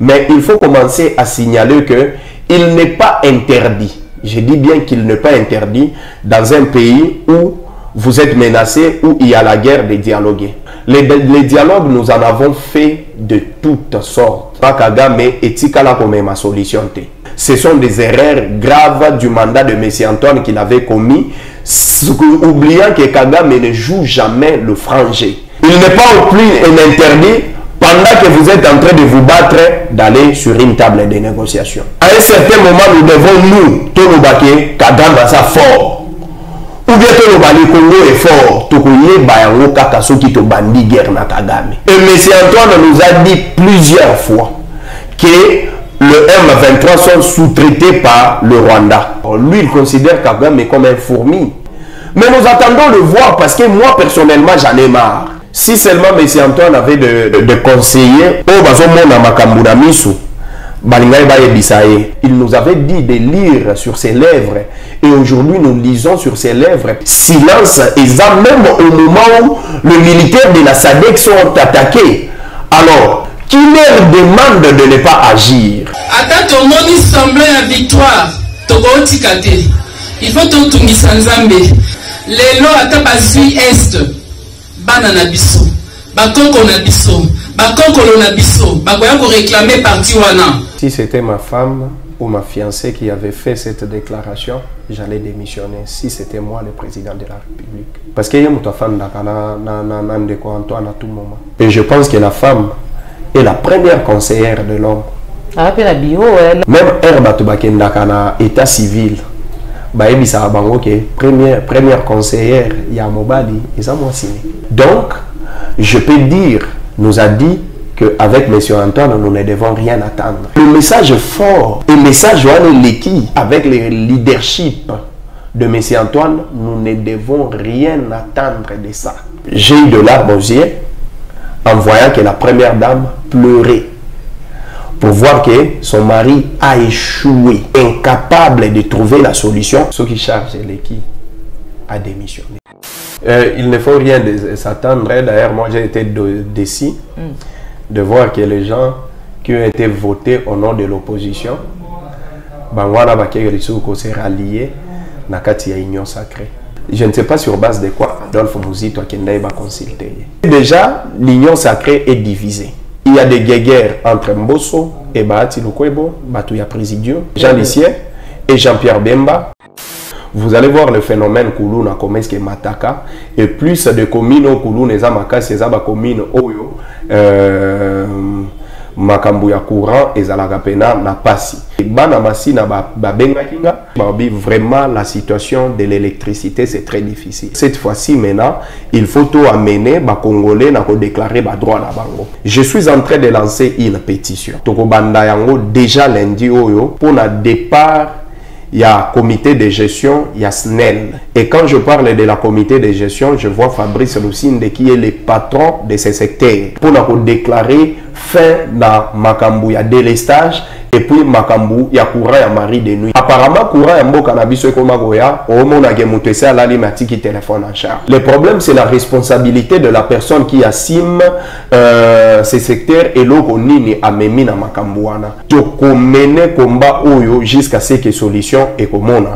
Mais il faut commencer à signaler que il n'est pas interdit, je dis bien qu'il n'est pas interdit dans un pays où vous êtes menacé, où il y a la guerre, de dialoguer. Les dialogues, nous en avons fait de toutes sortes. Kagame et Tikala comme ma solution. Ce sont des erreurs graves du mandat de M. Antoine qu'il avait commis, oubliant que Kagame ne joue jamais le franc jeu. Il n'est pas au plus un interdit, pendant que vous êtes en train de vous battre, d'aller sur une table de négociation. À un certain moment, nous devons, nous, Tonobake, Kagame ça fort. Ou bien le Congo est fort, et M. Antoine nous a dit plusieurs fois que le M23 sont sous-traités par le Rwanda. Lui, il considère Kagame comme un fourmi. Mais nous attendons le voir parce que moi, personnellement, j'en ai marre. Si seulement M. Antoine avait de conseillers, il nous avait dit de lire sur ses lèvres. Et aujourd'hui, nous lisons sur ses lèvres. Silence, et ça même au moment où les militaires de la SADC sont attaqués. Alors, qui leur demande de ne pas agir? Attends, mon semblait la victoire. Il faut tout Nzambe. Les lois à Tabasui Est. Banana biso. Bakoko na biso. Bakoko na biso. Bakoya ko réclamer parti wana. Si c'était ma femme ou ma fiancée qui avait fait cette déclaration, j'allais démissionner si c'était moi le président de la République. Parce qu'il y a une femme Antoine à tout moment. Et je pense que la femme est la première conseillère de l'homme. Même Herbatubakendaka na état civil, première conseillère Yamobali, donc je peux dire, nous a dit qu'avec M. Antoine, nous ne devons rien attendre. Le message fort, et le message avec le leadership de M. Antoine, nous ne devons rien attendre de ça. J'ai eu de larmes aux yeux en voyant que la première dame pleurait pour voir que son mari a échoué, incapable de trouver la solution. Ce qui charge l'équipe a démissionné. Il ne faut rien s'attendre. D'ailleurs, moi j'ai été déçu de voir que les gens qui ont été votés au nom de l'opposition, s'est rallié dans la union sacrée. Je ne sais pas sur base de quoi Adolphe Mouzito va consulter. Déjà, l'union sacrée est divisée. Il y a des guerres entre Mbosso et Bahati Lukwebo, Batouya Présidio, Jean Lissier et Jean-Pierre Bemba. Vous allez voir le phénomène Koulou na Komeske Mataka et plus de communes Koulou neza makasi ezaba commune oyo makambu ya courant ezalaka pena na pasi. Bana masina ba benga kinga vraiment la situation de l'électricité c'est très difficile. Cette fois-ci maintenant, il faut tout amener ba congolais na ko déclarer ba droit na bango. Je suis en train de lancer une pétition. Toko banda yango déjà lundi oyo pour na départ. Il y a comité de gestion, il y a SNEL. Et quand je parle de la comité de gestion, je vois Fabrice Lucinde qui est le patron de ce secteur. Pour nous déclarer fin dans Makambu, il y a délestage. Et puis Makambu, il y a courant et mari de nuit. Apparemment, courant et mbo cannabis et komagoya, au moment où on a la limite qui téléphone en charge. Le problème, c'est la responsabilité de la personne qui assume ce secteur et l'eau nini a memi na Makambuana. Donc, on mène combat oyo jusqu'à ce que solution est commune.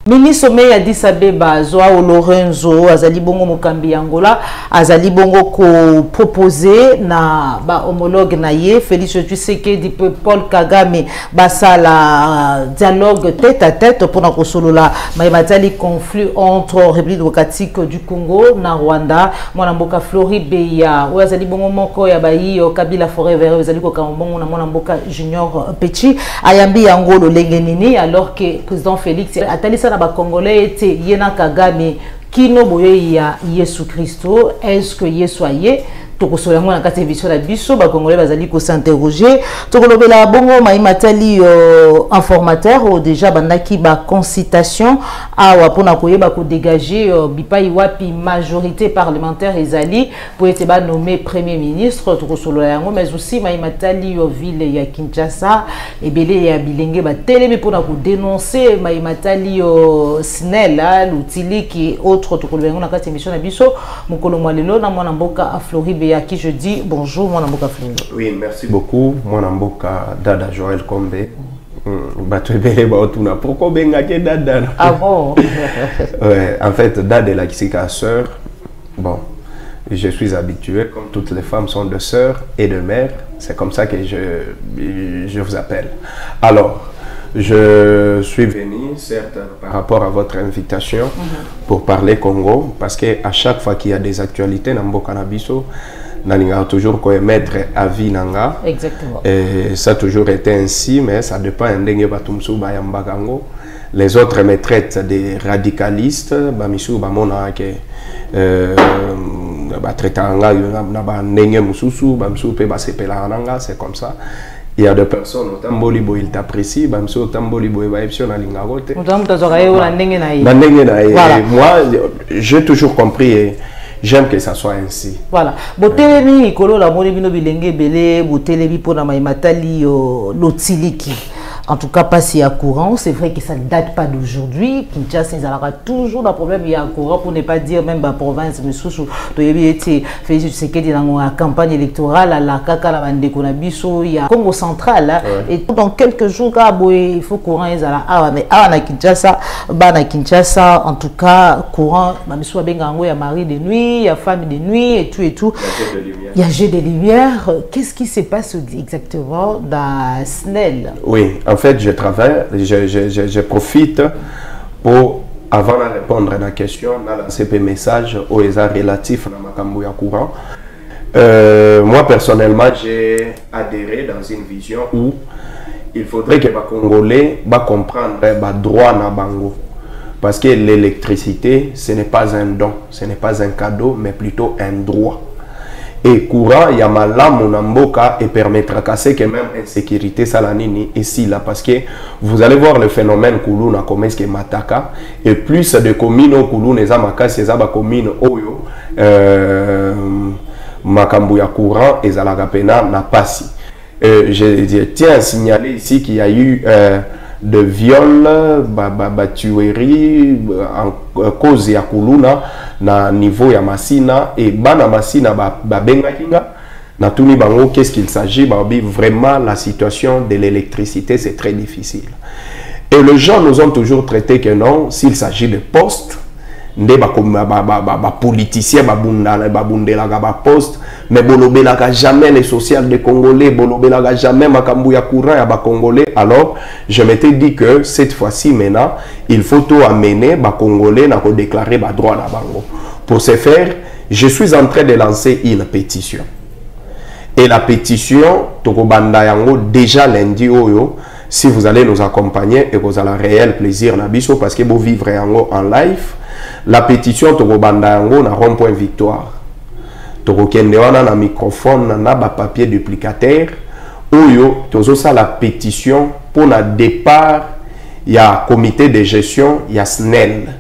Ministre Sommet Addis Abeba, Joao Lorenzo, Azali Bongo Mokambi Angola, Azali Bongo ko proposé na ba homologue na ye, Félix Tshisekedi Paul Kagame, basala dialogue tête à tête pour na kosolola maïmatali conflit entre République démocratique du Congo na Rwanda, mwana mboka Floride Beya, ou Azali Bongo moko ya bayi Kabila Forever, Azali ko Kambongo na mwana mboka Junior Petit, ayambi Angolo lengenini alors que président Félix atali na ba Congolais était Yena Kagame kino boye ya Yesu Christo, est-ce que Yesu aye tokosola ngona kati émission la biso ba congolais bazali ko s'interroger tokolobela bongo maimatali informateur déjà bandaki ba consultation awa pona koyeba ko dégager bipai wapi majorité parlementaire ezali pour être ba nommé premier ministre tokosolola yango mais aussi maimatali ville ya Kinshasa ebele ya bilenge ba telemi pona ko dénoncer maimatali SNEL l'outiliki autre tokolobela ngona kati émission la biso mukolo mwalelo na mwana mboka a Floride à qui je dis bonjour mwana mboka Floride. Oui, merci beaucoup mwana mboka Dada Joël Kombe. Pourquoi bengake Dada? Ah bon? Ouais, en fait Dada est la kisika sœur. Bon, je suis habitué, comme toutes les femmes sont de sœurs et de mères, c'est comme ça que je vous appelle. Alors, je suis venu, certes, par rapport à votre invitation pour parler Congo, parce qu'à chaque fois qu'il y a des actualités dans Mboka Nabiso, Naninga toujours émettre avis Nanga. Exactement. Et ça a toujours été ainsi, mais ça dépend d'Enge Batumsu Bayambagango. Les autres me traitent des radicalistes, Bamisu Bamona ke Batretanga Nenge Mususu, Bamsu Pe Basepela Nanga, c'est comme ça. Il y a des personnes au Tambolibo, ils t'apprécient, au Tambolibo, moi, j'ai toujours compris et j'aime que ça soit ainsi. Voilà. Botelemi, Nicolo, la Molebino Bilenge, Belé, Botelemi, Pona Maimatali, Lotiliki. En tout cas, pas si à courant. C'est vrai que ça ne date pas d'aujourd'hui. Kinshasa, il y aura toujours un problème. Il y a un courant pour ne pas dire même la province. Mais sous la campagne électorale, à la Kaka, la Bandekonabiso, il y a Congo central. Et dans quelques jours, il faut courant. Mais à Kinshasa, en tout cas, courant, il y a mari de nuit, il y a femme de nuit et tout et tout. Il y a jet de lumière. Qu'est-ce qui se passe exactement dans SNEL? Oui, en fait, je travaille, je profite pour, avant de répondre à la question, dans ce message aux relatifs à Makambuya courant. Moi, personnellement, j'ai adhéré dans une vision où il faudrait que les Congolais comprennent les droits na bango. Parce que l'électricité, ce n'est pas un don, ce n'est pas un cadeau, mais plutôt un droit. Et courant, il y a malam mboka et permettra casser que même insécurité salanini ici là parce que vous allez voir le phénomène Kuluna comme est-ce que mataka et plus de communes au Kuluna za makasi za ba commune oyo makambu ya courant et za la pena na pasi. Je tiens à signaler ici qu'il y a eu de viols, tueries en cause ya Kuluna na niveau ya Masina et bana Masina bengakinga na tuni bango qu'est-ce qu'il s'agit vraiment la situation de l'électricité c'est très difficile et les gens nous ont toujours traité que non s'il s'agit de postes nde politiciens babundela ba poste mais bolobelaka jamais les social des Congolais bolobelaka jamais makambu ya courant ya ba Congolais alors je m'étais dit que cette fois-ci maintenant il faut tout amener ba Congolais na ko déclarer ba droit na bango pour ce faire je suis en train de lancer une pétition et la pétition tokobanda yango déjà lundi oyo si vous allez nous accompagner et vous avez un réel plaisir na biso parce que vous vivre en live la pétition tokobanda yango na rond-point Victoire tokokende wana na microphone na ba papier duplicateur oyo tozo ça la pétition pour le départ il y a comité de gestion il y a SNEL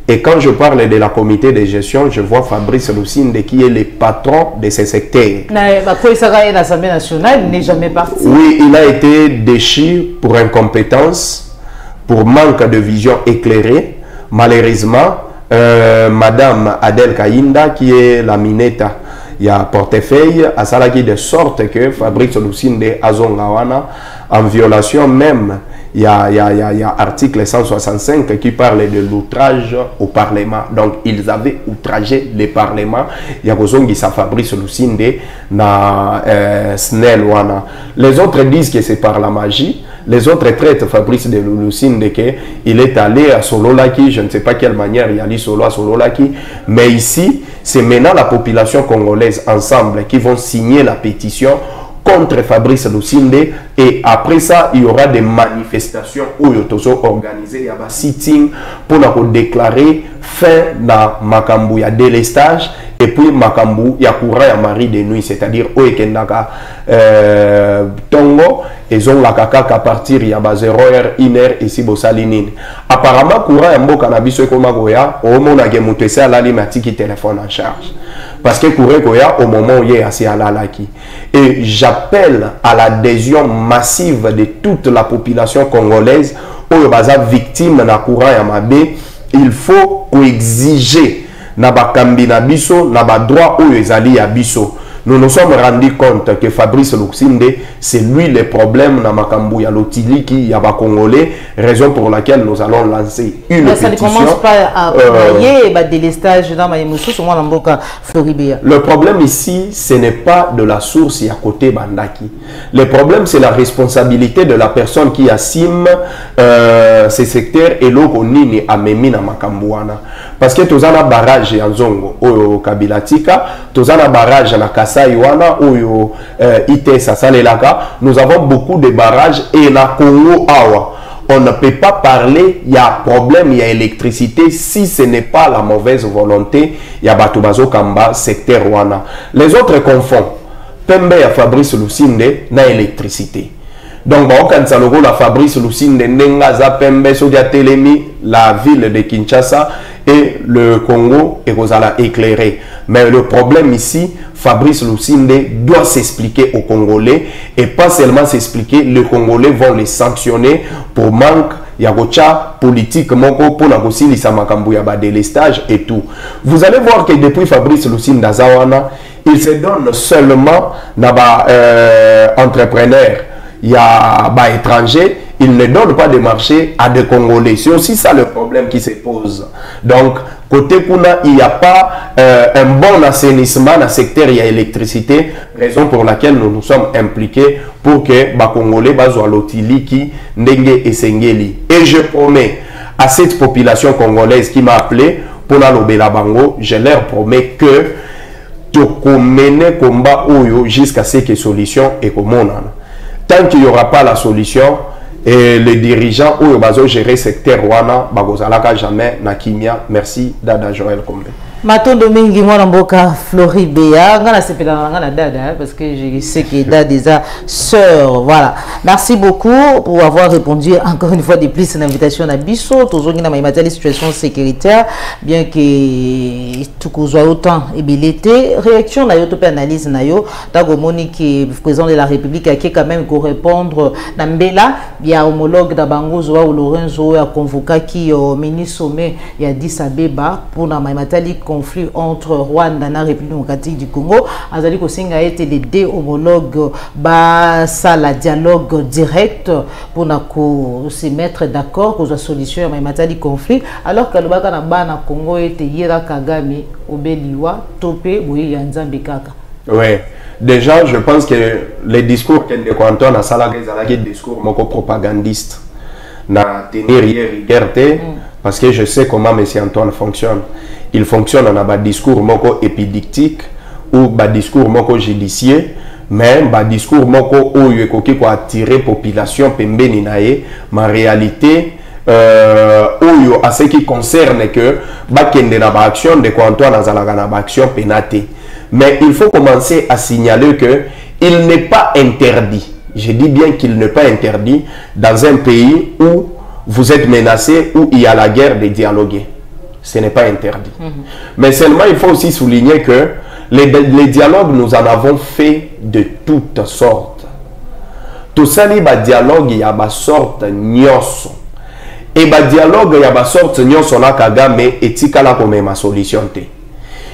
et quand je parle de la comité de gestion je vois Fabrice Lusinde qui est le patron de ce secteur. L'Assemblée nationale n'est jamais parti. Oui, il a été déchu pour incompétence, pour manque de vision éclairée. Malheureusement, Madame Adel Kainda, qui est la Mineta, il y a portefeuille, à Salaki de sorte que Fabrice Lusinde Azongawana, en violation même, il y a article 165 qui parle de l'outrage au Parlement. Donc, ils avaient outragé le Parlement. Il y a Gozongi Fabrice Lusinde na SNEL wana. Les autres disent que c'est par la magie. Les autres traitent Fabrice de Lusinde qu'il est allé à Sololaki. Je ne sais pas quelle manière il est allé solo à Sololaki. Mais ici, c'est maintenant la population congolaise ensemble qui vont signer la pétition contre Fabrice Lusinde et après ça il y aura des manifestations où il y a organisé il y a un sitting pour déclarer fin na makambu ya délestage et puis makambu ya courant ya mari de nuit, c'est-à-dire oekendaka tongo et ont la kaka à partir ya ba 0h 1h ici bosalinine. Apparemment courant ya mboka na biso ko magoya o mona ke mutese ala limatiki téléphone en charge. Parce que courant koya au moment où il est assez à l'alaki. Et j'appelle à l'adhésion massive de toute la population congolaise au baza victime na courant ya mabe. Il faut exiger na bakambi na biso na ba droit ou ezali ya biso. Nous nous sommes rendus compte que Fabrice Luksinde, c'est lui le problème dans Makambu ya Lotiliki, ya ba Congolais, raison pour laquelle nous allons lancer une pétition. Ça ne commence pas à délestage dans Maïmoussou, sur moi dans Floribéa. Le problème ici, ce n'est pas de la source à côté Bandaki. Le problème, c'est la responsabilité de la personne qui assume ces secteurs et l'eau nini a memi na Makambuana. Parce que tous un barrage en Zongo, au Kabilatika, tous un barrage na Kasaiwana, ou Ite Sasalelaka, nous avons beaucoup de barrages et na Congo Awa. On ne peut pas parler, il y a problème, il y a électricité, si ce n'est pas la mauvaise volonté, il y a Batubazo Kamba, secteur Rwanda. Les autres confondent. Pembe ya Fabrice Luksinde na électricité. Donc, quand la Fabrice Luksinde Nengaza Pembe Sodia Telemi, la ville de Kinshasa et le Congo est éclairé. Mais le problème ici, Fabrice Luksinde doit s'expliquer aux Congolais et pas seulement s'expliquer, les Congolais vont les sanctionner pour manque yagocha politique moko pour la gosili samakambu ya ba délestage et tout. Vous allez voir que depuis Fabrice Luksinde Zawana, il se donne seulement na ba entrepreneurs, il y a ba étrangers, il ne donne pas de marché à des Congolais. C'est aussi ça le problème qui se pose. Donc, côté Kuna, il n'y a pas un bon assainissement dans le secteur de l'électricité, raison pour laquelle nous nous sommes impliqués pour que les Congolais soient l'Otiliki, Ndenge et Sengeli. Et je promets à cette population congolaise qui m'a appelé pour la Lobela Bango, je leur promets que tu mener combat jusqu'à ce que solution est commune. Tant qu'il n'y aura pas la solution, et les dirigeants ou les gérer le secteur Rwanda, bagozalaka jamais na kimia. Merci Dada Joël Kombe. Matondo mingi mwana mboka Floribéa ngana sepela ngana dada parce que je sais que Dada déjà sœur. Voilà. Merci beaucoup pour avoir répondu encore une fois de plus à l'invitation à Bisso. Toujours ngina maïmatali situation sécuritaire bien que tout soit autant ébélité. Réaction na yo to analyse na yo tago moni que président de la République a qui quand même ko répondre na mbela bien homologue da bango zo ou Lorenzo a convoqué qui au ministre sommet ya Addis Abeba pour na maïmatali conflit entre Rwanda et la République démocratique du Congo. Azali Kosinga a été les deux homologues ça la dialogue direct pour se mettre d'accord pour la solution à matali conflit alors que le Bana Congo était Yera Kagame Obeliwa Topé Boye Nzambe Kaka. Oui, déjà je pense que les discours que Antoine a salagé des discours moko propagandistes na tenir hier liberté parce que je sais comment M. Antoine fonctionne. Il fonctionne en un discours moko épidictique ou un discours moko judiciaire, mais un discours moko où il faut attirer population pembeni nae, ma réalité où à ce qui concerne que bakende na ba action de quoi Antoine azalaga na ba action pénatée. Mais il faut commencer à signaler que il n'est pas interdit. Je dis bien qu'il n'est pas interdit dans un pays où vous êtes menacé, où il y a la guerre de dialoguer. Ce n'est pas interdit. Mais seulement, il faut aussi souligner que les dialogues, nous en avons fait de toutes sortes. Tout ça, il y a dialogue, il y a une sorte nyos. Et le dialogue, il y a une sorte nyos, on a Kagame et Tikala comme ma solution.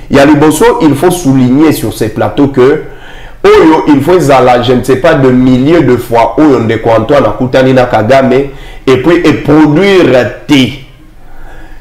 Il y a le bosso, il faut souligner sur ces plateaux que il faut je ne sais pas de milliers de fois où on est Antoine à Koutanina Kagame et puis produire thé.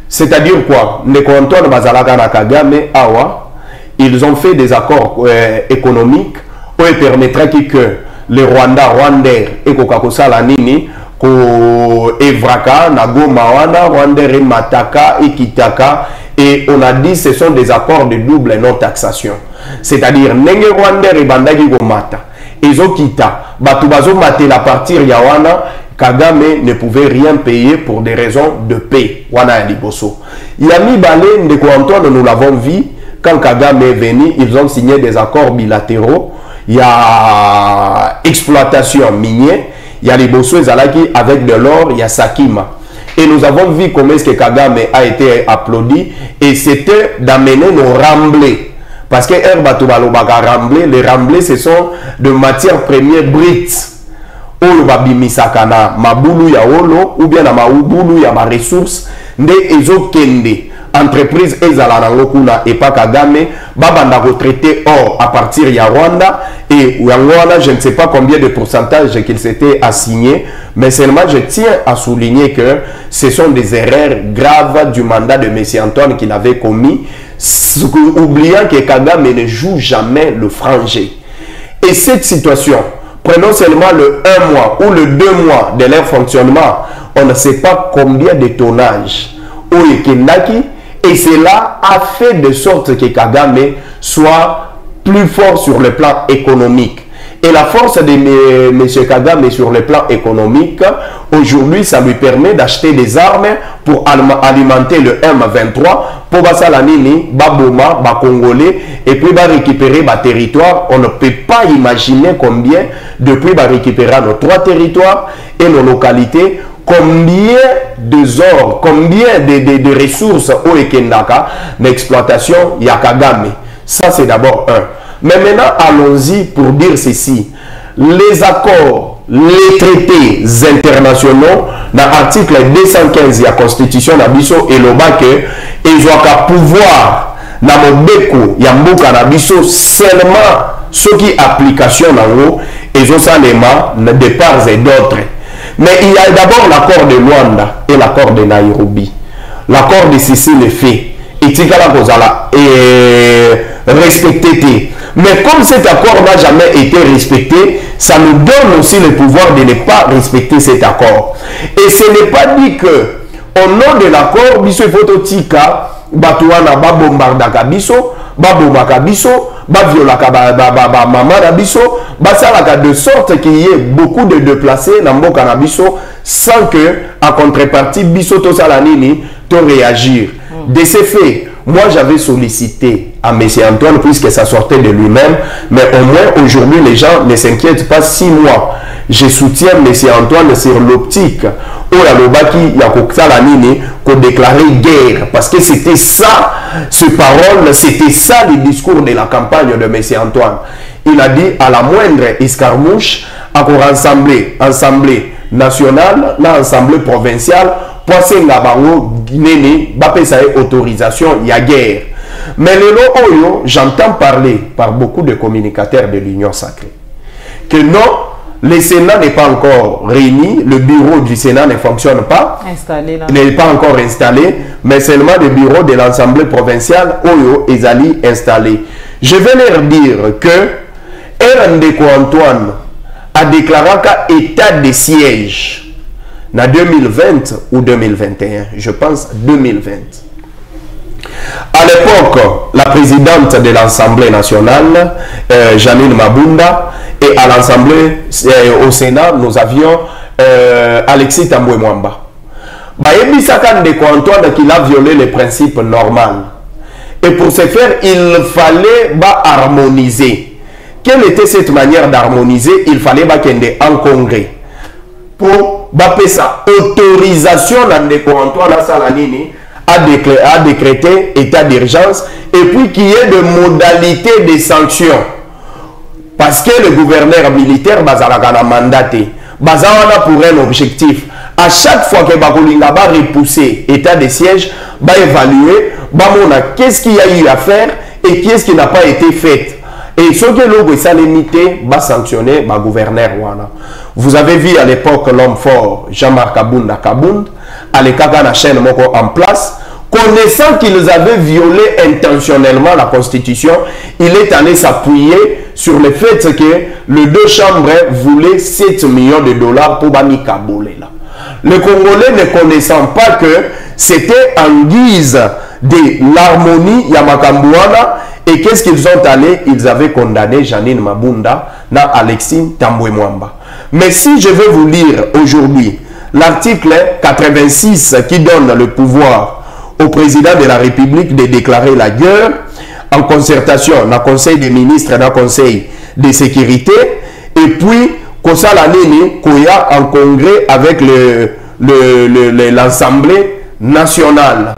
C'est-à-dire quoi? Antoine Bazalaka na Kagame Awa, ils ont fait des accords économiques où ils permettraient que les Rwandais et Kokakosala Nini ko Evraka, Nagoma Wana, Rwandais et Mataka et Kitaka. Et on a dit que ce sont des accords de double non-taxation. C'est-à-dire, Nenge Rwanda et Bandagi Gomata. Ils ont quitté. Batubazo Mate la partir Yawana, Kagame ne pouvait rien payer pour des raisons de paix. Wana Liboso. Yami Balé de Antoine, nous l'avons vu, quand Kagame est venu, ils ont signé des accords bilatéraux. Il y a exploitation minière, il y a Liboso et Zalaki avec de l'or, il y a Sakima. Et nous avons vu comment est-ce que Kagame a été applaudi, et c'était d'amener nos remblais. Parce que les remblais, ce sont de matières premières brites. Olo babimisakana mabulu ya olo ou bien na mabulu ya ma ressources nde ezokende entreprise ezala nango kuna et pas Kagame babanda retraité or à partir ya Rwanda et Rwanda je ne sais pas combien de pourcentage qu'il s'était assigné, mais seulement je tiens à souligner que ce sont des erreurs graves du mandat de M. Antoine qu'il avait commis, oubliant que Kagame ne joue jamais le franc-jeu. Et cette situation, prenons seulement le 1 mois ou le 2 mois de leur fonctionnement, on ne sait pas combien de tonnage et cela a fait de sorte que Kagame soit plus fort sur le plan économique. Et la force de M. Kagame sur le plan économique, aujourd'hui, ça lui permet d'acheter des armes pour alimenter le M23, pour Basalanini, Baboma, Congolais, et puis récupérer le territoire. On ne peut pas imaginer combien, depuis récupérer nos 3 territoires et nos localités, combien de zor, combien de ressources au Ekendaka, l'exploitation Yakagame. Ça, c'est d'abord un. Mais maintenant, allons-y pour dire ceci. Les accords, les traités internationaux, dans l'article 215 de la Constitution Nabiso et le bac, ils ont qu'à pouvoir, dans mon béco, Yambuka Nabiso, seulement ce qui application dans l'eau, ils ont ça de part et d'autres. Mais il y a d'abord l'accord de Luanda et l'accord de Nairobi. L'accord de Sicile est fait. Et Tikala Kozala est respecté. Mais comme cet accord n'a jamais été respecté, ça nous donne aussi le pouvoir de ne pas respecter cet accord. Et ce n'est pas dit que, au nom de l'accord, Biso Fototika, Batouana, Babombardaka Biso, Babomaka Biso, Baviolaka Mama Biso, Basalaka, de sorte qu'il y ait beaucoup de déplacés dans Mboka Nabiso, sans que, en contrepartie, Biso Tosalanini, te réagir. De ces faits, moi j'avais sollicité à M. Antoine, puisque ça sortait de lui-même, mais au moins aujourd'hui les gens ne s'inquiètent pas. 6 mois, je soutiens M. Antoine sur l'optique où la Lobaki Yakouksalanini qu'on déclarait guerre, parce que c'était ça, ce parole, c'était ça le discours de la campagne de M. Antoine. Il a dit à la moindre escarmouche, à qu'on assemblée nationale, l'assemblée provinciale, poisson Nabango, Guinée, Bapesa autorisation, il y a guerre. Mais le Oyo, j'entends parler par beaucoup de communicateurs de l'Union sacrée que non, le Sénat n'est pas encore réuni, le bureau du Sénat ne fonctionne pas, n'est pas encore installé, mais seulement le bureau de l'Assemblée provinciale Oyo est installé. Je vais leur dire que Erndeko Antoine a déclaré qu'un état de siège en 2020 ou 2021, je pense 2020. À l'époque, la présidente de l'Assemblée nationale, Janine Mabunda, et à l'Assemblée, au Sénat, nous avions Alexis Tambwe Mwamba. Bayebi Sakan de Antoine qu'il a violé les principes normaux. Et pour ce faire, il fallait harmoniser. Quelle était cette manière d'harmoniser? Il fallait qu'il en congrès. Pour sa autorisation d'Andeko Antoine Salanini à décréter état d'urgence et puis qu'il y ait des modalités de sanctions. Parce que le gouverneur militaire Bazalakana mandaté, Bazalana pour un objectif. À chaque fois que Bakolinga va repousser état de siège, va évaluer, qu'est-ce qu'il y a eu à faire et qu'est-ce qui n'a pas été fait. Et ce que l'on va limiter, va sanctionner le gouverneur Wana. Vous avez vu à l'époque l'homme fort Jean-Marc Kabunda Kabound, à l'écart la chaîne Moko en place, connaissant qu'ils avaient violé intentionnellement la Constitution, il est allé s'appuyer sur le fait que les 2 chambres voulaient 7 millions de dollars pour Bami Kaboulé. Les Congolais ne connaissant pas que c'était en guise de l'harmonie Yamakambouana. Et qu'est-ce qu'ils ont allé? Ils avaient condamné Janine Mabunda na Alexis Tambwe Mwamba. Mais si je vais vous lire aujourd'hui l'article 86 qui donne le pouvoir au président de la République de déclarer la guerre en concertation dans le Conseil des ministres, dans le Conseil de sécurité, et puis Koya en congrès avec l'Assemblée nationale.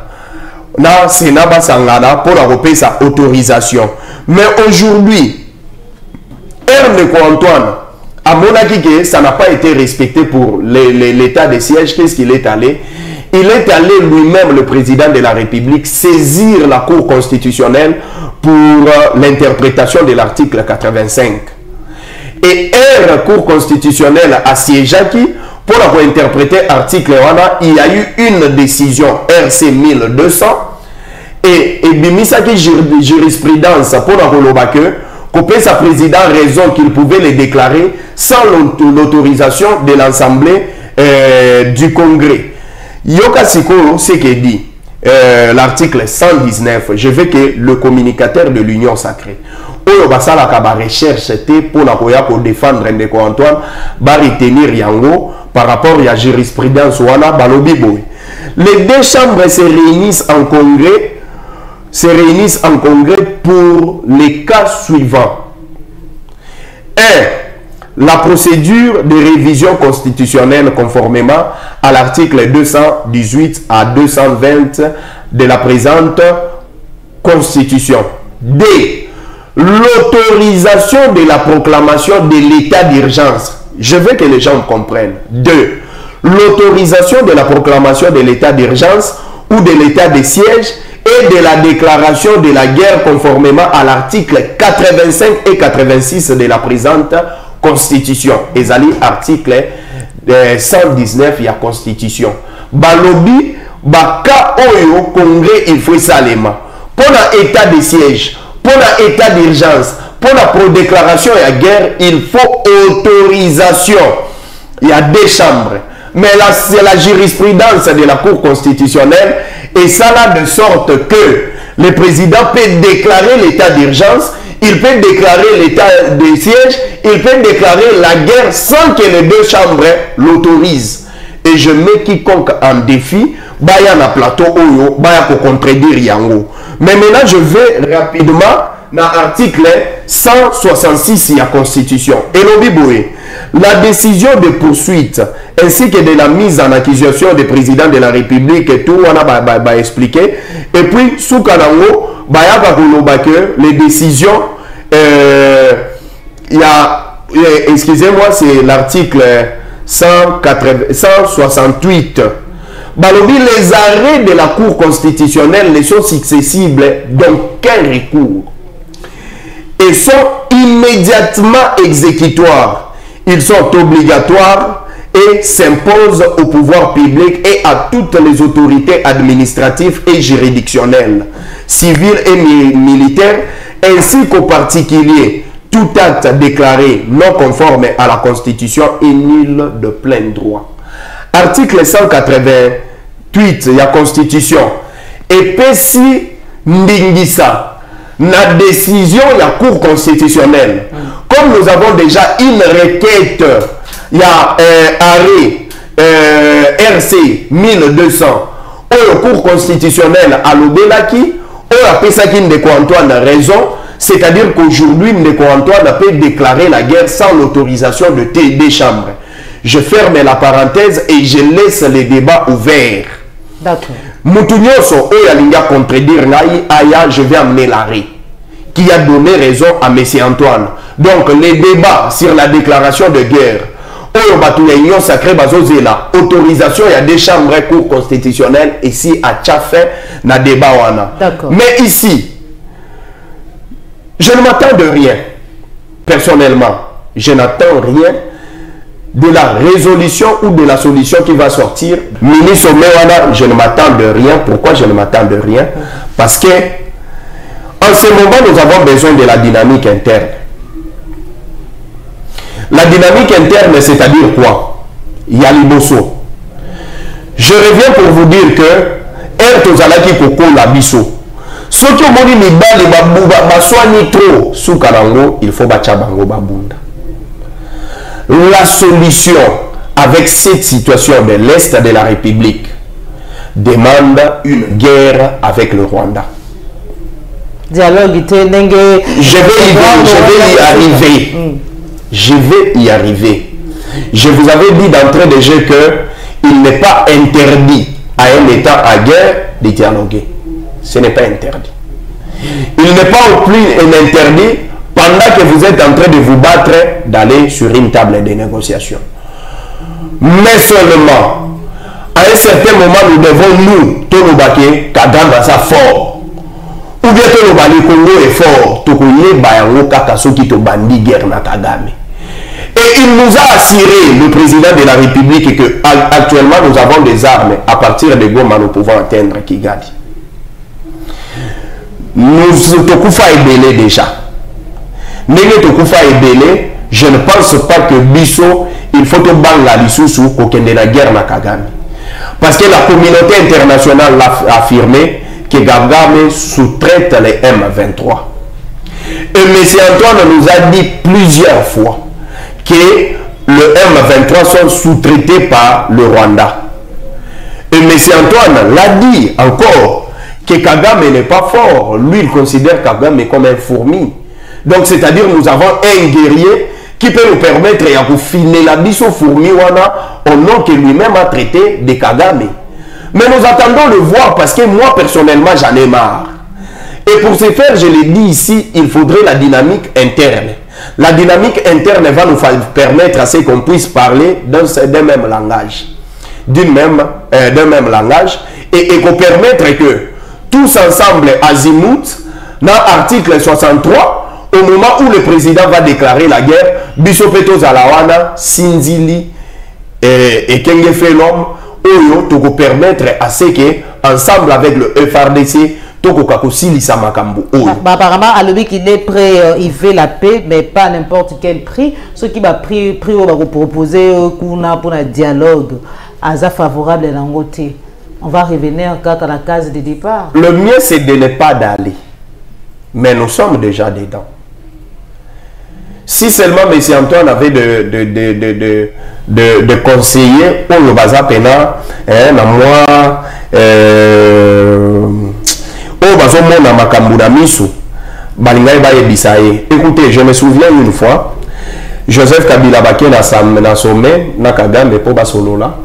Na Sénat Basangana pour la sa autorisation. Mais aujourd'hui, Ernest Antoine, à mon avis, ça n'a pas été respecté pour l'état de siège. Qu'est-ce qu'il est allé? Il est allé lui-même, le président de la République, saisir la Cour constitutionnelle pour l'interprétation de l'article 85. Et la Cour constitutionnelle a siégé qui, pour interpréter l'article, il y a eu une décision RC 1200 et Bimisa qui jurisprudence pour la que sa président raison qu'il pouvait les déclarer sans l'autorisation de l'Assemblée du Congrès. Yoka Siko, c'est que dit l'article 119, je veux que le communicateur de l'Union sacrée, oyo basala ka ba recherche pour la pour défendre Ndeko Antoine, ba retenir yango par rapport à la jurisprudence wana balobi boy. Les deux chambres se réunissent en congrès pour les cas suivants. 1. La procédure de révision constitutionnelle conformément à l'article 218 à 220 de la présente Constitution. 2. L'autorisation de la proclamation de l'état d'urgence. Je veux que les gens comprennent. 2. L'autorisation de la proclamation de l'état d'urgence ou de l'état de siège et de la déclaration de la guerre conformément à l'article 85 et 86 de la présente Constitution. Ezali article 119 il y a Constitution. Balobi baka oyo congrès il faut salema. Pour l'état de siège, pour l'état d'urgence, pour la déclaration de la guerre, il faut autorisation. Il y a deux chambres. Mais là, c'est la jurisprudence de la Cour constitutionnelle et ça là de sorte que le président peut déclarer l'état d'urgence, il peut déclarer l'état de siège, il peut déclarer la guerre sans que les deux chambres l'autorisent. Et je mets quiconque en défi, baya na plateau oyo, baya ko contredire yango. Mais maintenant je vais rapidement dans l'article 166 de la Constitution. Et l'Obiboé, la décision de poursuite ainsi que de la mise en accusation du président de la République et tout, on a expliqué. Et puis, sous Kanango, les décisions, il y a, excusez-moi, c'est l'article 168. Balobi, les arrêts de la Cour constitutionnelle ne sont successibles d'aucun recours et sont immédiatement exécutoires. Ils sont obligatoires et s'imposent au pouvoir public et à toutes les autorités administratives et juridictionnelles, civiles et militaires, ainsi qu'aux particuliers. Tout acte déclaré non conforme à la Constitution est nul de plein droit. Article 188 de la Constitution. Et si Ndingisa, la décision de la Cour constitutionnelle, comme nous avons déjà une requête, il y a arrêt RC 1200, où la Cour constitutionnelle a l'obélaki, où la Pesaki Ndeko Antoine a raison, c'est-à-dire qu'aujourd'hui Ndeko Antoine peut déclarer la guerre sans l'autorisation de des chambres. Je ferme la parenthèse et je laisse les débats ouverts. D'accord. Moutounyoso, Oyalinga contredire Naï, Aya, je vais amener l'arrêt qui a donné raison à M. Antoine. Donc, les débats sur la déclaration de guerre, Oyo sacré Bazozela, autorisation, il y a des chambres cours constitutionnelles ici à Tchafé, na débat wana. Mais ici, je ne m'attends de rien. Personnellement, je n'attends rien de la résolution ou de la solution qui va sortir. Ministre Mewana, je ne m'attends de rien. Pourquoi je ne m'attends de rien? Parce que en ce moment, nous avons besoin de la dynamique interne. La dynamique interne, c'est-à-dire quoi? Il y a l'Iboso. Je reviens pour vous dire que Ertozalaki Koko Labiso. Ce qui ont dit les soignent trop sous Karango, il faut bacha bango babunda. La solution avec cette situation de l'Est de la République demande une guerre avec le Rwanda. Dialogue, je vais y arriver. Je vais y arriver. Je vous avais dit d'entrée de jeu qu'il n'est pas interdit à un État en guerre de dialoguer. Ce n'est pas interdit. Il n'est pas au plus interdit, pendant que vous êtes en train de vous battre, d'aller sur une table de négociation. Mais seulement, à un certain moment, nous devons, nous, Tolobake, Kagame ça fort. Ou bien Tolobake Congo est fort. Tokoye Bayango Kakasoki Tobandi guerre na Kagame. Et il nous a assuré, le président de la République, que actuellement nous avons des armes. À partir de Goma, nous pouvons atteindre Kigali. Nous Tokufa est belé déjà. Nene Tokufa est belé. Je ne pense pas que Bisso, il faut que Banga Lissousou, qu'aucun de la guerre na Kagame. Parce que la communauté internationale a affirmé que Kagame sous-traite les M23. Et M. Antoine nous a dit plusieurs fois que le M23 sont sous-traités par le Rwanda. Et M. Antoine l'a dit encore que Kagame n'est pas fort. Lui, il considère Kagame comme un fourmi. Donc, c'est-à-dire nous avons un guerrier qui peut nous permettre de filer la bise au fourmi au nom que lui-même a traité de Kagame. Mais nous attendons le voir parce que moi, personnellement, j'en ai marre. Et pour ce faire, je l'ai dit ici, il faudrait la dynamique interne. La dynamique interne va nous permettre à ce qu'on puisse parler d'un même langage. D'un même langage. Et qu'on permettre que tous ensemble, Azimut, dans l'article 63, au moment où le président va déclarer la guerre, Bissopeto Zalawana, Sinzili et Kenge Felom, Oyo, Toko permettre à ce que, ensemble avec le FRDC, Toko Kakosili Samakambo. Apparemment, à lui qu'il est prêt, il veut la paix, mais pas n'importe quel prix. Ce qui va prix va proposer pour un dialogue, à favorable à l'angoté. On va revenir à la case de départ. Le mieux, c'est de ne pas d'aller. Mais nous sommes déjà dedans. Si seulement M. Antoine avait de conseillers pour le bazar pénal, moi, écoutez, je me souviens une fois, Joseph Kabila Baké na sommet, na Kagame pour Basolola.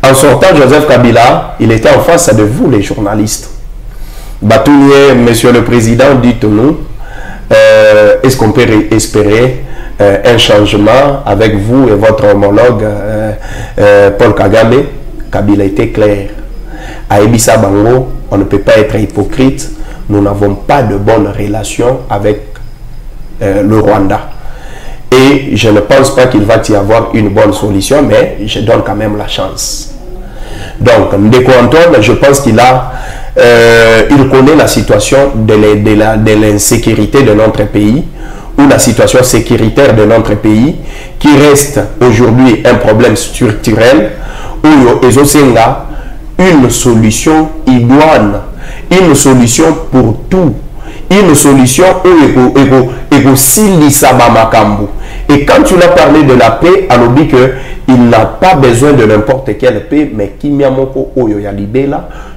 En sortant, Joseph Kabila, il était en face de vous, les journalistes. Batouye, monsieur le président, dites-nous, est-ce qu'on peut espérer un changement avec vous et votre homologue Paul Kagame? Kabila était clair. À Ebissa Bango, on ne peut pas être hypocrite. Nous n'avons pas de bonnes relations avec le Rwanda. Et je ne pense pas qu'il va y avoir une bonne solution, mais je donne quand même la chance. Donc, Ndeko Antoine, je pense qu'il a, il connaît la situation de l'insécurité de notre pays, ou la situation sécuritaire de notre pays, qui reste aujourd'hui un problème structurel, où ils ont une solution idoine, une solution pour tout, une solution où et quand tu l'as parlé de la paix, alors dit qu'il n'a pas besoin de n'importe quelle paix, mais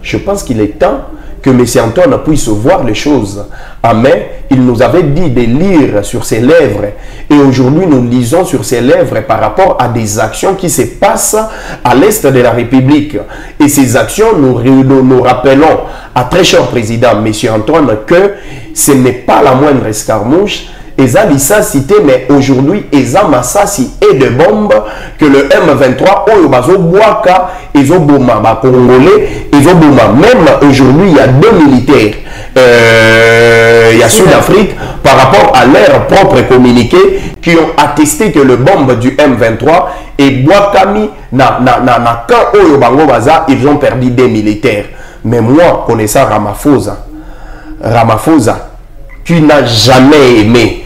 je pense qu'il est temps que M. Antoine puisse voir les choses. Amen. Il nous avait dit de lire sur ses lèvres. Et aujourd'hui, nous lisons sur ses lèvres par rapport à des actions qui se passent à l'est de la République. Et ces actions, nous rappelons à très cher président, M. Antoine, que ce n'est pas la moindre escarmouche. Eza Lissa cité, mais aujourd'hui, Eza Massassi et de bombes que le M23, Oyobazo Boaka, Ezo Boma, Congolais, Ezo Boma. Même aujourd'hui, il y a 2 militaires, il y a Sud-Afrique, par rapport à leur propre communiqué, qui ont attesté que le bombe du M23 et Boakami, quand Oyobango Baza, ils ont perdu 2 militaires. Mais moi, connaissant Ramaphosa, qui n'a jamais aimé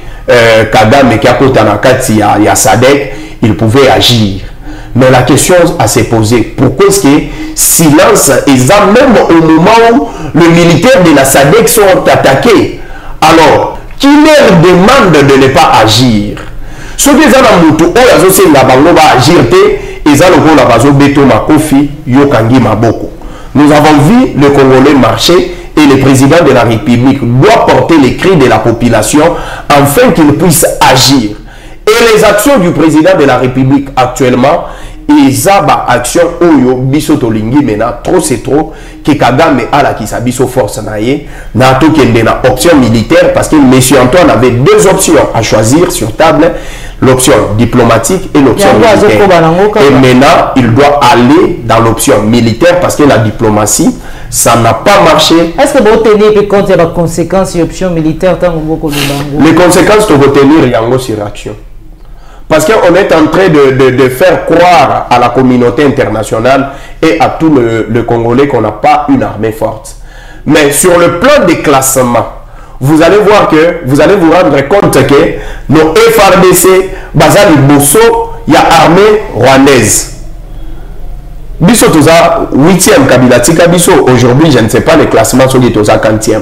Kagame qui a côté il y a Sadek, il pouvait agir. Mais la question à se poser, pourquoi est-ce que silence est même au moment où les militaires de la Sadek sont attaqués? Alors, qui leur demande de ne pas agir? Ce qui est dans le moto, c'est la bango va agir et ça le la bazo beto makofi yokangi maboko. Nous avons vu le Congolais marcher et le président de la République doit porter les cris de la population afin qu'il puisse agir. Et les actions du président de la République actuellement, ils ont des actions oyo biso tolingi maintenant trop c'est trop que Kagame a la kisa biso force naie na to kende na option militaire parce que monsieur Antoine avait deux options à choisir sur table, l'option diplomatique et l'option militaire. Et maintenant il doit aller dans l'option militaire parce que la diplomatie ça n'a pas marché. Est-ce que vous tenez compte des conséquences de l'option militaire? Les conséquences de retenir yango sur action. Parce qu'on est en train de faire croire à la communauté internationale et à tout le Congolais qu'on n'a pas une armée forte. Mais sur le plan des classements, vous allez voir que, vous allez vous rendre compte que nos FRDC, Bazali Bosso, il y a armée rwandaise. Biso toza 8e Kabila Tika Biso, aujourd'hui je ne sais pas les classements sur les toza 40e.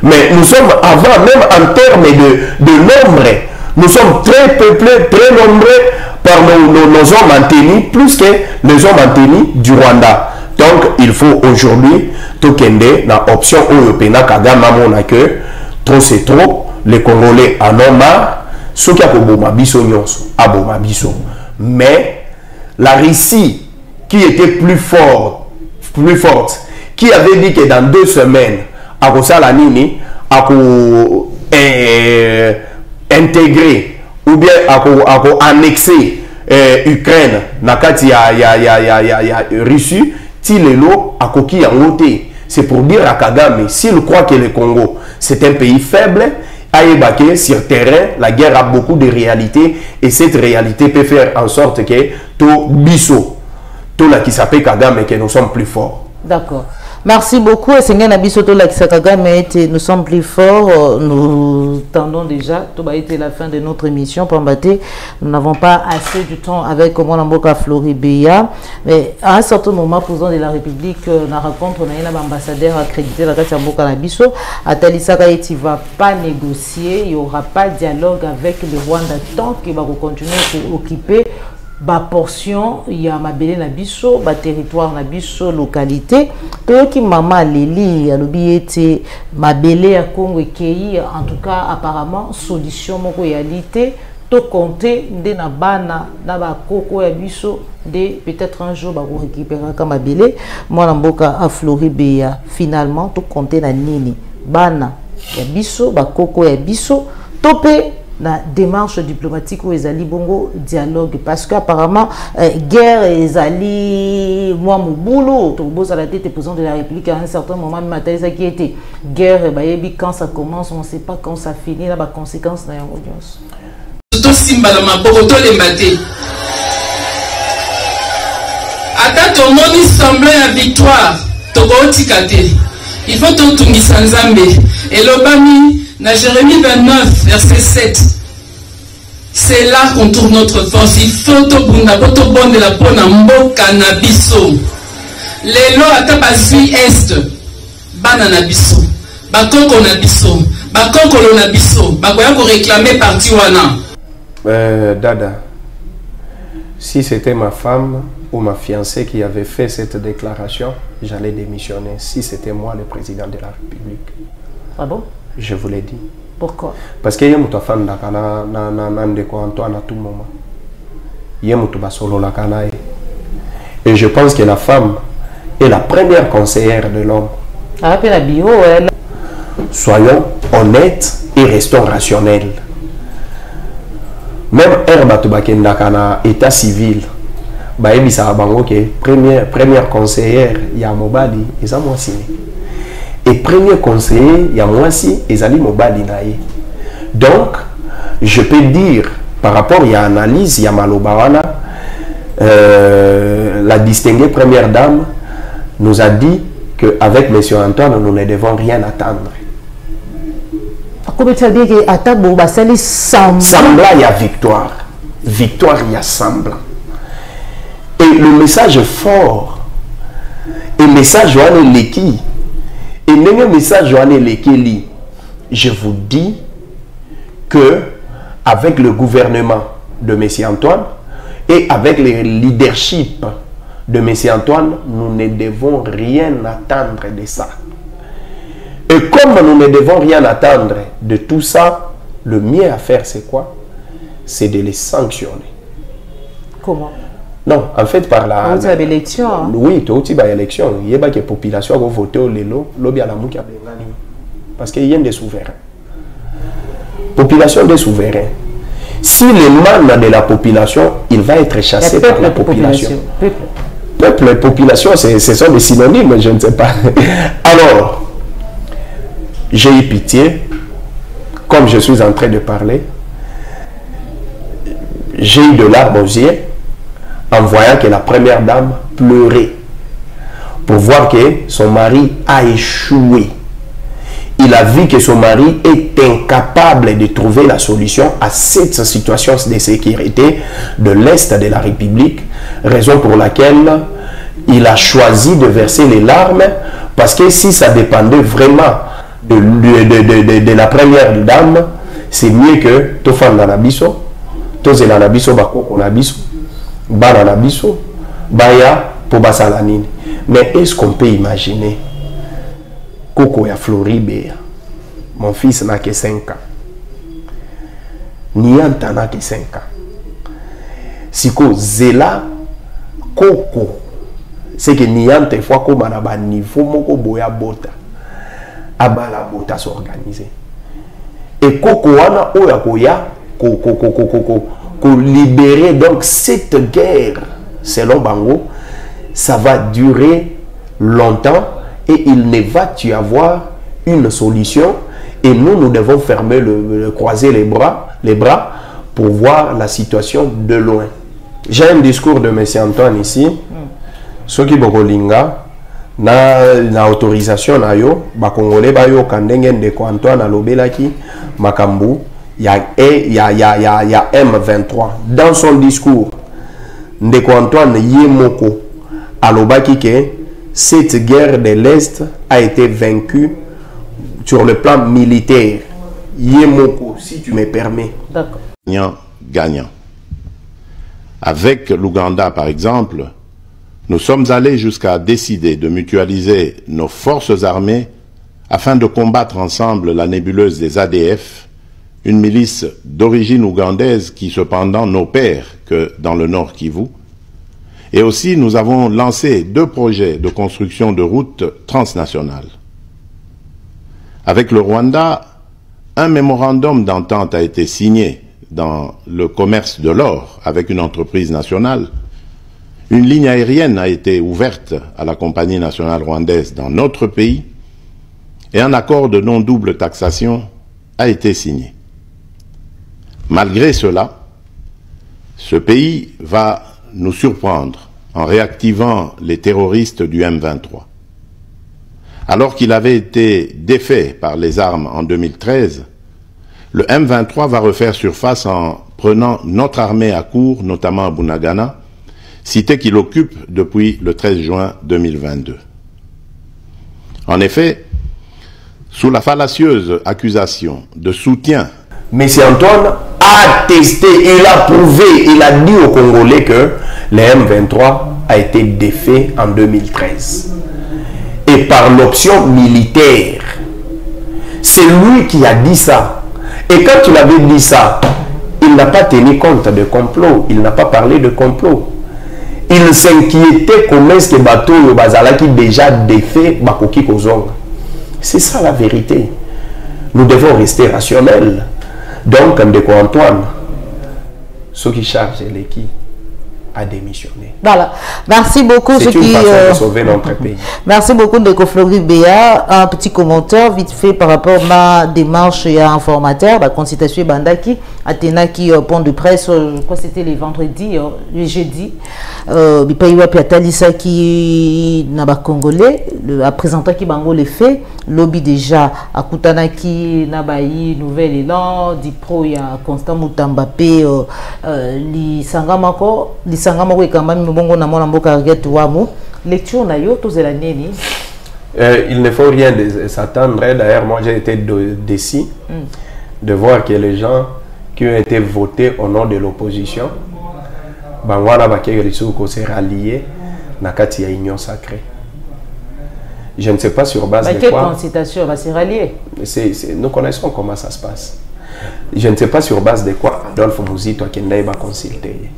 Mais nous sommes avant, même en termes de nombre, nous sommes très peuplés, très nombreux par nos hommes en tenue, plus que les hommes en tenue du Rwanda. Donc, il faut aujourd'hui, Tokende, dans l'option européenne, Kagame, on a que trop c'est trop, les Congolais en ont marre, ce qui a mais la Russie, qui était plus forte, qui avait dit que dans 2 semaines, à Rosalanini, à intégrer ou bien à annexer Ukraine nakati ya Russie tilelo akoki yango te. C'est pour dire à Kagame s'il croit que le Congo c'est un pays faible, aïebake sur terrain la guerre a beaucoup de réalités et cette réalité peut faire en sorte que to biso to la qui s'appelle Kagame que nous sommes plus forts. D'accord. Merci beaucoup. Seigneur Nabisoto Lakisakagame, nous sommes plus forts. Nous tendons déjà. Tout va être la fin de notre émission. Nous n'avons pas assez de temps avec Mwanamboka Floribéa. Mais à un certain moment, président de la République, on a rencontré un ambassadeur accrédité la Kachamboka Nabiso. Atalisaka il ne va pas négocier. Il n'y aura pas de dialogue avec le Rwanda tant qu'il va continuer à occuper ba portion ya mabele na biso ba territoire na biso localité to ki mama leli alobi ete mabele ya Congo ekei en tout cas apparemment solution moko ya lité to compter nde na bana na ba koko ya biso de peut-être un jour ba ko récupérer ka mabele mwana mboka a Floribéa finalement to compter na nini bana ya biso ba koko ya biso topé la démarche diplomatique où ils allaient bongo dialogue parce qu'apparemment guerre ils allaient moi mon boulot tout beau à la tête président de la République à un certain moment matin ça qui était guerre bah quand ça commence on sait pas quand ça finit là bas conséquences dans l'audience tout simba la maboko to lembate ata to moni semblait à victoire to botikate il faut tout tungisa nzambe et l'obami dans Jérémie 29, verset 7, c'est là qu'on tourne notre force. Il faut tout bon de la bonne mboka na biso. Les lois à tabasui est, banana biso, bakoko na biso, bakoko na biso, bakoya ko réclamer parti wana. Dada, si c'était ma femme ou ma fiancée qui avait fait cette déclaration, j'allais démissionner. Si c'était moi le président de la République. Ah bon? Je vous l'ai dit. Pourquoi? Parce que yé mutu afanda kana na ndeko Antoine à tout moment. Yé mutu basolo la kana. Et je pense que la femme est la première conseillère de l'homme. Ah, puis la bio, elle. Soyons honnêtes et restons rationnels. Même Herba Tobakenda kana état civil. Bah ebisa bango ke première conseillère ya mobali eza moi signé. Et premier conseiller, il y a moi aussi, Ezali Mobali Naye. Donc, je peux dire, par rapport à l'analyse, il y a Malobawana, la distinguée première dame nous a dit qu'avec M. Antoine, nous ne devons rien attendre. Comment tu as dit que semblant, il y a victoire. Victoire, il y a semblant. Et le message fort, et le message on est qui? Et le message Joanne Lekeli, je vous dis que avec le gouvernement de M. Antoine et avec le leadership de M. Antoine, nous ne devons rien attendre de ça. Et comme nous ne devons rien attendre de tout ça, le mieux à faire, c'est quoi? C'est de les sanctionner. Comment? Non, en fait, par la... Vous avez l'élection. Hein? Oui, tu as une élection. Il y a une population qui a voté au Lélo, parce qu'il y a des souverains. Population des souverains. Si le man de la population, il va être chassé par la population. Peuple et population, ce sont des synonymes, je ne sais pas. Alors, j'ai eu pitié, comme je suis en train de parler, j'ai eu de larmes aux yeux en voyant que la première dame pleurait pour voir que son mari a échoué. Il a vu que son mari est incapable de trouver la solution à cette situation de sécurité de l'Est de la République, raison pour laquelle il a choisi de verser les larmes, parce que si ça dépendait vraiment de la première dame, c'est mieux que Tofan Nanabiso, Toze Nanabiso, Bakoko Nabiso, Bananabiso, Baya, Pobasalanine. Mais est-ce qu'on peut imaginer Koko ya Floribé, mon fils n'a que 5 ans. Nianta n'a que 5 ans. Siko Zela, Koko, c'est que Nianta fois comme à un niveau, moko boya bota. Abala bota s'organiser. Et Koko wana oya koya, ko libérer donc cette guerre, selon Bango, ça va durer longtemps. Et il ne va y avoir une solution. Et nous devons fermer croiser les bras pour voir la situation de loin. J'ai un discours de M. Antoine ici. Ce qui bokolinga na autorisation na yo, ba Congolais ba yo kandenge ndeko Antoine alobelaki makambu ya M23. Dans son discours, ndeko Antoine yemoko alobaki ke cette guerre de l'Est a été vaincue sur le plan militaire. Yemoko, si tu me permets. D'accord. Gagnant. Avec l'Ouganda, par exemple, nous sommes allés jusqu'à décider de mutualiser nos forces armées afin de combattre ensemble la nébuleuse des ADF, une milice d'origine ougandaise qui cependant n'opère que dans le Nord Kivu. Et aussi, nous avons lancé 2 projets de construction de routes transnationales. Avec le Rwanda, un mémorandum d'entente a été signé dans le commerce de l'or avec une entreprise nationale. Une ligne aérienne a été ouverte à la compagnie nationale rwandaise dans notre pays et un accord de non-double taxation a été signé. Malgré cela, ce pays va nous surprendre en réactivant les terroristes du M23. Alors qu'il avait été défait par les armes en 2013, le M23 va refaire surface en prenant notre armée à court, notamment à Bunagana, cité qu'il occupe depuis le 13 juin 2022. En effet, sous la fallacieuse accusation de soutien, M. Antoine a testé, il a prouvé, il a dit aux Congolais que le M23 a été défait en 2013. Et par l'option militaire. C'est lui qui a dit ça. Et quand il avait dit ça, il n'a pas tenu compte de complot. Il n'a pas parlé de complot. Il s'inquiétait comment est-ce que bateau le bazala qui déjà défait Bakoki Kozonga. C'est ça la vérité. Nous devons rester rationnels. Donc, Ndeko Antoine, ceux qui chargent l'équipe a démissionné. Voilà. Merci beaucoup. C'est une façon de sauver notre pays. Merci beaucoup, Ndeko Floribéa. Un petit commentaire vite fait par rapport à ma démarche et à informateur. La consultation Bandaki, Athéna qui point de presse, je crois que c'était les vendredis, le jeudi. Bipaiwa Piatalisa qui n'a pas congolais, le présentant qui bango les faits, lobby déjà à Kutanaki, Nabayi, Nouvel Élan, Dipro, il y a Constant Moutambapé, li Sangamako, li Sangamako et quand même Mbongo Namon Mboka Riet Wamu. Lecture na yo, tous la neni. Il ne faut rien s'attendre. D'ailleurs, moi j'ai été déçu de voir que les gens qui ont été votés au nom de l'opposition, Bangwana Bakerisouko s'est rallié dans la Union sacrée. Je ne sais pas sur base de quoi. Concitation va se rallier. Nous connaissons comment ça se passe. Je ne sais pas sur base de quoi Adolphe Mouzito va consulter.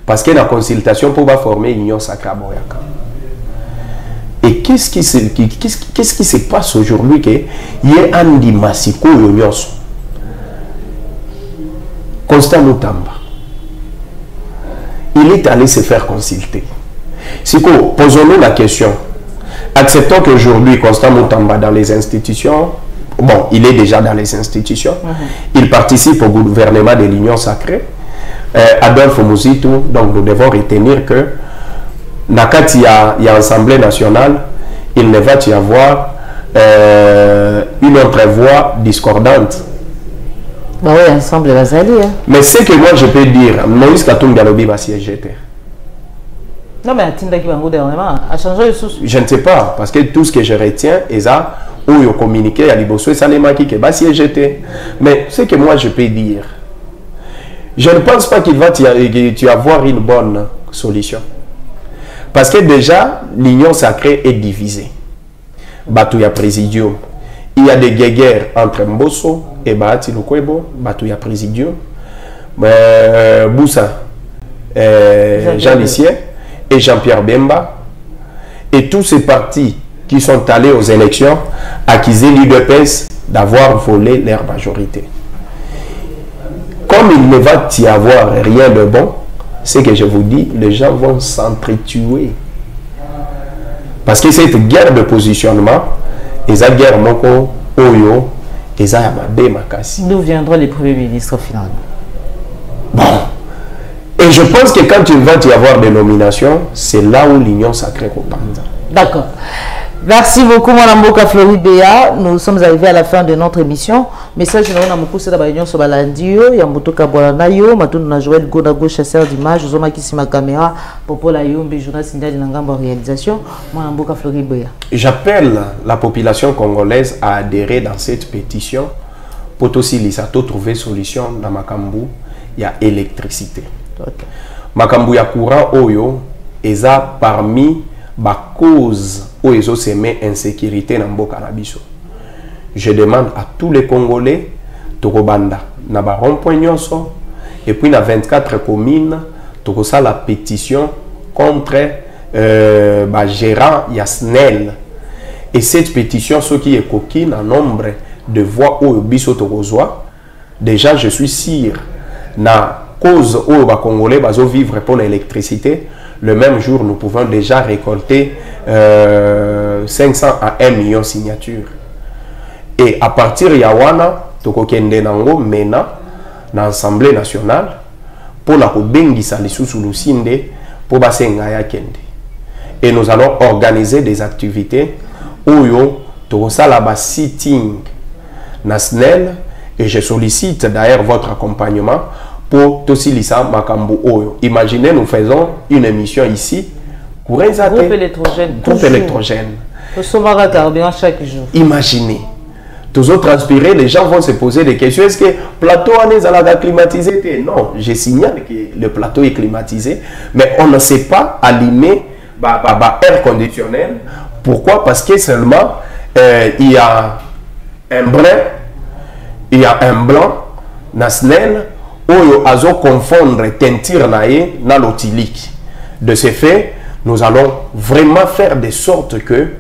Parce que la consultation pour former l'Union sacrée à Boyaka. Et qu'est-ce qui se passe aujourd'hui qu'il y a un Massiko Union Constant Moutamba. Il est allé se faire consulter. Siko, posons-nous la question. Acceptons qu'aujourd'hui, Constant Moutamba dans les institutions, bon, il est déjà dans les institutions, il participe au gouvernement de l'Union sacrée, Adolphe Mouzito, donc nous devons retenir que Nakati il y a Assemblée nationale, il ne va y avoir une autre voix discordante. Bah oui, ensemble va s'allier. Mais ce que moi je peux dire, Moïse Katumbi Galobi va siéger. Non, mais Tinda qui va dernièrement a changé de source. Je ne sais pas, parce que tout ce que je retiens est ça, où il a communiqué à Liboso et Salemaki qui va siéger. Mais ce que moi je peux dire, je ne pense pas qu'il va y avoir une bonne solution. Parce que déjà, l'Union sacrée est divisée. Batouya Présidium. Il y a des guerres entre Mbosso et Bahati Lukwebo, Batouya Présidium. Boussa, Jean Lissier et Jean-Pierre Bemba. Et tous ces partis qui sont allés aux élections accusaient l'UDPS d'avoir volé leur majorité. Comme il ne va y avoir rien de bon, ce que je vous dis, les gens vont s'entretuer. Parce que cette guerre de positionnement, et cette guerre moko, oyo, et ça yamade makasi. D'où viendront les premiers ministres finalement? Bon. Et je pense que quand il va y avoir des nominations, c'est là où l'Union sacrée comprend. D'accord. Merci beaucoup, Mme Mboka Floribéa. Nous sommes arrivés à la fin de notre émission. Message nous avons beaucoup de réunion sur Balandio, Yamboto Kabolanayo, Matouna Joël Godago, chasseur d'images, Zoma Kissima caméra, Popola Yombe, journaliste India de Nangamba réalisation, Mme Mboka Floribéa. J'appelle la population congolaise à adhérer dans cette pétition pour aussi Lisato trouver solution dans Makambu. Il y a électricité. Okay. Makambu ya courant Oyo, eza parmi ba cause où ils ont semé insécurité dans Mboka na biso. Je demande à tous les Congolais Tokobanda na ba rond-point nyonso et puis na 24 communes tokosa la pétition contre ba gérant Yasnel. Et cette pétition ce qui est coquine en nombre de voix au biso tokozwa. Déjà je suis sûr na cause où ba Congolais bazo vivre pour l'électricité. Le même jour, nous pouvons déjà récolter 500 à 1 million de signatures. Et à partir de Yawana, Tokokende Nango Mena, dans l'Assemblée nationale, pour la Kubengisa Lissusu Lusinde, pour Basengaya Kende. Et nous allons organiser des activités où yo Tokosala sitting national. Et je sollicite d'ailleurs votre accompagnement pour Tosilisa Makambu Oyo. Imaginez, nous faisons une émission ici. Groupe électrogène. Groupe électrogène. Carburant chaque jour. Imaginez. Tous autres transpirés, les gens vont se poser des questions. Est-ce que le plateau est climatisé? Non, je signale que le plateau est climatisé, mais on ne sait pas allumer air conditionnel. Pourquoi? Parce que seulement il y a un brun, il y a un blanc, national, où azo confondre teinture naé na l'otilique. De ce fait, nous allons vraiment faire de sorte que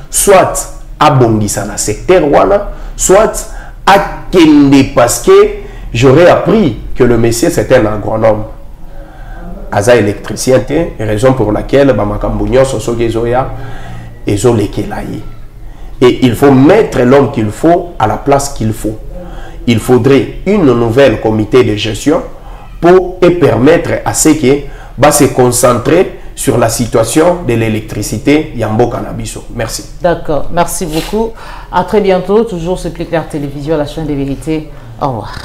soit à Bongisa na secteur wana, soit à Kende, parce que j'aurais appris que le monsieur c'est un agronome. Aza électricien, raison pour laquelle Bamakambounion Sosogezoya et Zolekelaye. Et il faut mettre l'homme qu'il faut à la place qu'il faut. Il faudrait une nouvelle comité de gestion pour permettre à ceux qui va se concentrer sur la situation de l'électricité Yambo Cannabiso. Merci. D'accord, merci beaucoup. À très bientôt. Toujours ce Plus Clair Télévision, la chaîne des vérités. Au revoir.